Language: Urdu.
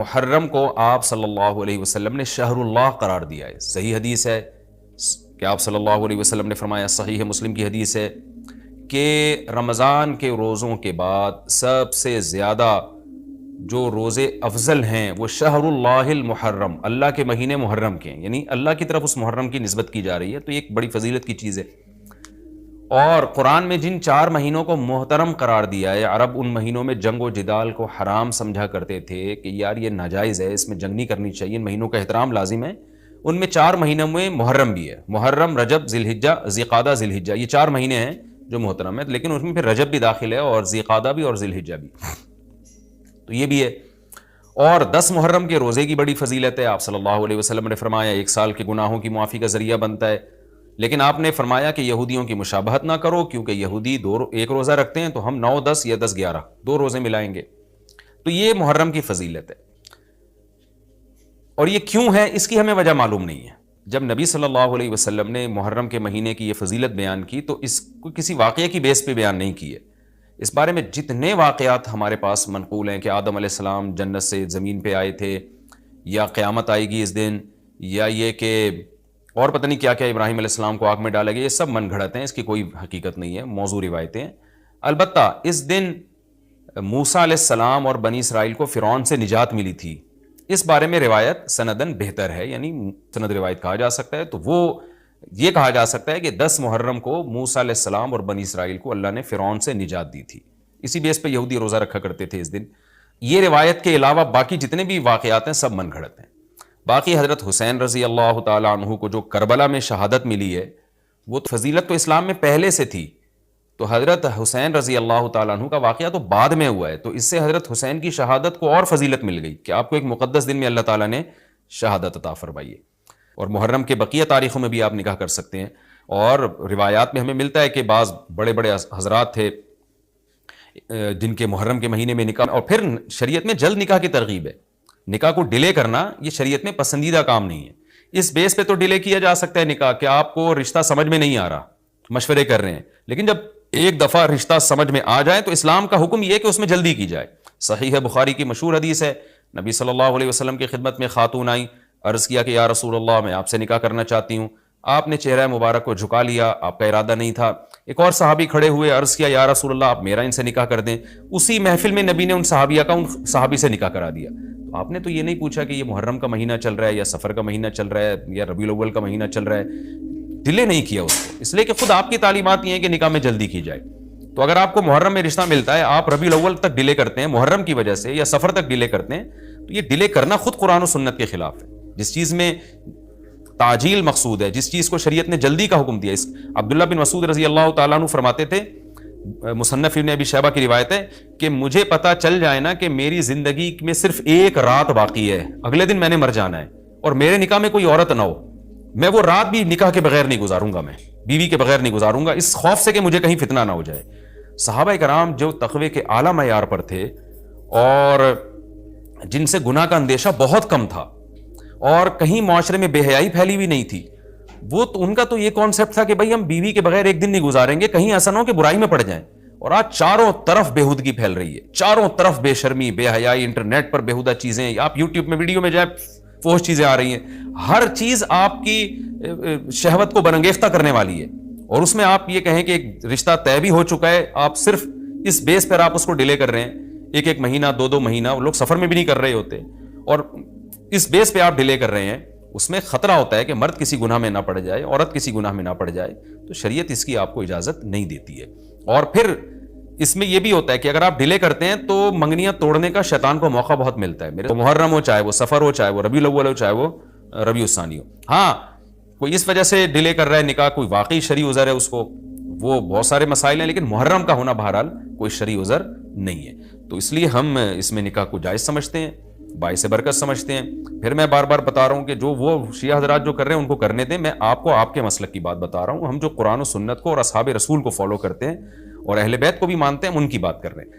محرم کو آپ صلی اللہ علیہ وسلم نے شہر اللہ قرار دیا ہے۔ صحیح حدیث ہے کہ آپ صلی اللہ علیہ وسلم نے فرمایا، صحیح مسلم کی حدیث ہے کہ رمضان کے روزوں کے بعد سب سے زیادہ جو روزے افضل ہیں وہ شہر اللہ المحرم، اللہ کے مہینے محرم کے ہیں، یعنی اللہ کی طرف اس محرم کی نسبت کی جا رہی ہے، تو یہ ایک بڑی فضیلت کی چیز ہے۔ اور قرآن میں جن 4 مہینوں کو محترم قرار دیا ہے، عرب ان مہینوں میں جنگ و جدال کو حرام سمجھا کرتے تھے کہ یار یہ ناجائز ہے، اس میں جنگ نہیں کرنی چاہیے، ان مہینوں کا احترام لازم ہے۔ ان میں 4 مہینوں میں محرم بھی ہے، محرم، رجب، ذی الحجہ، ذی قعدہ، ذی الحجہ، یہ 4 مہینے ہیں جو محترم ہیں، لیکن اس میں پھر رجب بھی داخل ہے اور ذی قعدہ بھی اور ذی الحجہ بھی، تو یہ بھی ہے۔ اور 10 محرم کے روزے کی بڑی فضیلت ہے، آپ صلی اللہ علیہ وسلم نے فرمایا 1 سال کے گناہوں کی معافی کا ذریعہ بنتا ہے، لیکن آپ نے فرمایا کہ یہودیوں کی مشابہت نہ کرو، کیونکہ یہودی ایک روزہ رکھتے ہیں تو ہم 9، 10 یا 10، 11 2 روزے ملائیں گے، تو یہ محرم کی فضیلت ہے۔ اور یہ کیوں ہے اس کی ہمیں وجہ معلوم نہیں ہے۔ جب نبی صلی اللہ علیہ وسلم نے محرم کے مہینے کی یہ فضیلت بیان کی تو اس کو کسی واقعے کی بیس پہ بیان نہیں کی ہے۔ اس بارے میں جتنے واقعات ہمارے پاس منقول ہیں کہ آدم علیہ السلام جنت سے زمین پہ آئے تھے، یا قیامت آئے گی اس دن، یا یہ کہ اور پتہ نہیں کیا کیا، ابراہیم علیہ السلام کو آگ میں ڈالا گیا، یہ سب من گھڑت ہیں، اس کی کوئی حقیقت نہیں ہے، موضوع روایتیں ہیں۔ البتہ اس دن موسیٰ علیہ السلام اور بنی اسرائیل کو فرعون سے نجات ملی تھی، اس بارے میں روایت سندن بہتر ہے، یعنی سند روایت کہا جا سکتا ہے، تو وہ یہ کہا جا سکتا ہے کہ 10 محرم کو موسیٰ علیہ السلام اور بنی اسرائیل کو اللہ نے فرعون سے نجات دی تھی، اسی بیس پہ یہودی روزہ رکھا کرتے تھے اس دن۔ یہ روایت کے علاوہ باقی جتنے بھی واقعات ہیں سب من گھڑت ہیں۔ باقی حضرت حسین رضی اللہ تعالیٰ عنہ کو جو کربلا میں شہادت ملی ہے، وہ فضیلت تو اسلام میں پہلے سے تھی، تو حضرت حسین رضی اللہ تعالیٰ عنہ کا واقعہ تو بعد میں ہوا ہے، تو اس سے حضرت حسین کی شہادت کو اور فضیلت مل گئی کہ آپ کو ایک مقدس دن میں اللہ تعالیٰ نے شہادت عطا فرمائی ہے۔ اور محرم کے بقیہ تاریخوں میں بھی آپ نکاح کر سکتے ہیں، اور روایات میں ہمیں ملتا ہے کہ بعض بڑے بڑے حضرات تھے جن کے محرم کے مہینے میں نکاح، اور پھر شریعت میں جلد نکاح کی ترغیب ہے، نکاح کو ڈیلے کرنا یہ شریعت میں پسندیدہ کام نہیں ہے۔ اس بیس پہ تو ڈیلے کیا جا سکتا ہے نکاح کہ آپ کو رشتہ سمجھ میں نہیں آ رہا، مشورے کر رہے ہیں، لیکن جب ایک دفعہ رشتہ سمجھ میں آ جائے تو اسلام کا حکم یہ ہے کہ اس میں جلدی کی جائے۔ صحیح ہے، بخاری کی مشہور حدیث ہے، نبی صلی اللہ علیہ وسلم کی خدمت میں خاتون آئیں، عرض کیا کہ یا رسول اللہ میں آپ سے نکاح کرنا چاہتی ہوں۔ آپ نے چہرہ مبارک کو جھکا لیا، آپ کا ارادہ نہیں تھا۔ ایک اور صحابی کھڑے ہوئے، عرض کیا یا رسول اللہ آپ میرا ان سے نکاح کر دیں۔ اسی محفل میں نبی نے ان صحابیہ کا ان صحابی سے نکاح کرا دیا۔ تو آپ نے تو یہ نہیں پوچھا کہ یہ محرم کا مہینہ چل رہا ہے یا سفر کا مہینہ چل رہا ہے یا ربیع الاول کا مہینہ چل رہا ہے، ڈیلے نہیں کیا اس کو، اس لیے کہ خود آپ کی تعلیمات یہ ہیں کہ نکاح میں جلدی کی جائے۔ تو اگر آپ کو محرم میں رشتہ ملتا ہے، آپ ربیع الاول تک ڈیلے کرتے ہیں محرم کی وجہ سے، یا سفر تک ڈیلے کرتے ہیں، تو یہ ڈیلے کرنا خود قرآن و سنت کے خلاف ہے۔ جس چیز میں تعجیل مقصود ہے، جس چیز کو شریعت نے جلدی کا حکم دیا، عبداللہ بن مسعود رضی اللہ تعالیٰ عنہ فرماتے تھے، مصنف ابن ابی شیبہ کی روایت ہے کہ مجھے پتا چل جائے نا کہ میری زندگی میں صرف 1 رات باقی ہے، اگلے دن میں نے مر جانا ہے، اور میرے نکاح میں کوئی عورت نہ ہو، میں وہ رات بھی نکاح کے بغیر نہیں گزاروں گا، میں بیوی کے بغیر نہیں گزاروں گا، اس خوف سے کہ مجھے کہیں فتنہ نہ ہو جائے۔ صحابہ کرام جو تقوی کے اعلیٰ معیار پر تھے اور جن سے گناہ کا اندیشہ بہت کم تھا، اور کہیں معاشرے میں بے حیائی پھیلی ہوئی نہیں تھی، وہ تو ان کا تو یہ کانسیپٹ تھا کہ بھائی ہم بیوی کے بغیر ایک دن نہیں گزاریں گے، کہیں ایسا نہ ہو کہ برائی میں پڑ جائیں۔ اور آج چاروں طرف بےہودگی پھیل رہی ہے، چاروں طرف بے شرمی، بے حیائی، انٹرنیٹ پر بےہودہ چیزیں، آپ یوٹیوب میں ویڈیو میں جائیں فوش چیزیں آ رہی ہیں، ہر چیز آپ کی شہوت کو برانگیختہ کرنے والی ہے، اور اس میں آپ یہ کہیں کہ ایک رشتہ طے بھی ہو چکا ہے، آپ صرف اس بیس پر آپ اس کو ڈیلے کر رہے ہیں، 1 مہینہ 2 مہینہ، وہ لوگ سفر میں بھی نہیں کر رہے ہوتے، اور اس بیس پہ آپ ڈیلے کر رہے ہیں، اس میں خطرہ ہوتا ہے کہ مرد کسی گناہ میں نہ پڑ جائے، عورت کسی گناہ میں نہ پڑ جائے، تو شریعت اس کی آپ کو اجازت نہیں دیتی ہے۔ اور پھر اس میں یہ بھی ہوتا ہے کہ اگر آپ ڈیلے کرتے ہیں تو منگنیاں توڑنے کا شیطان کو موقع بہت ملتا ہے، میرے محرم ہو، چاہے وہ سفر ہو، چاہے وہ ربیع الاول ہو، چاہے وہ ربیع الثانی ہو۔ ہاں کوئی اس وجہ سے ڈیلے کر رہا ہے نکاح، کوئی واقعی شرعی عذر ہے اس کو، وہ بہت سارے مسائل ہیں، لیکن محرم کا ہونا بہرحال کوئی شرعی عذر نہیں ہے، تو اس لیے ہم اس میں نکاح کو جائز سمجھتے ہیں، باعث برکت سمجھتے ہیں۔ پھر میں بار بار بتا رہا ہوں کہ جو وہ شیعہ حضرات جو کر رہے ہیں ان کو کرنے دیں، میں آپ کو آپ کے مسلک کی بات بتا رہا ہوں، ہم جو قرآن و سنت کو اور اصحاب رسول کو فالو کرتے ہیں اور اہل بیت کو بھی مانتے ہیں، ہم ان کی بات کر رہے ہیں۔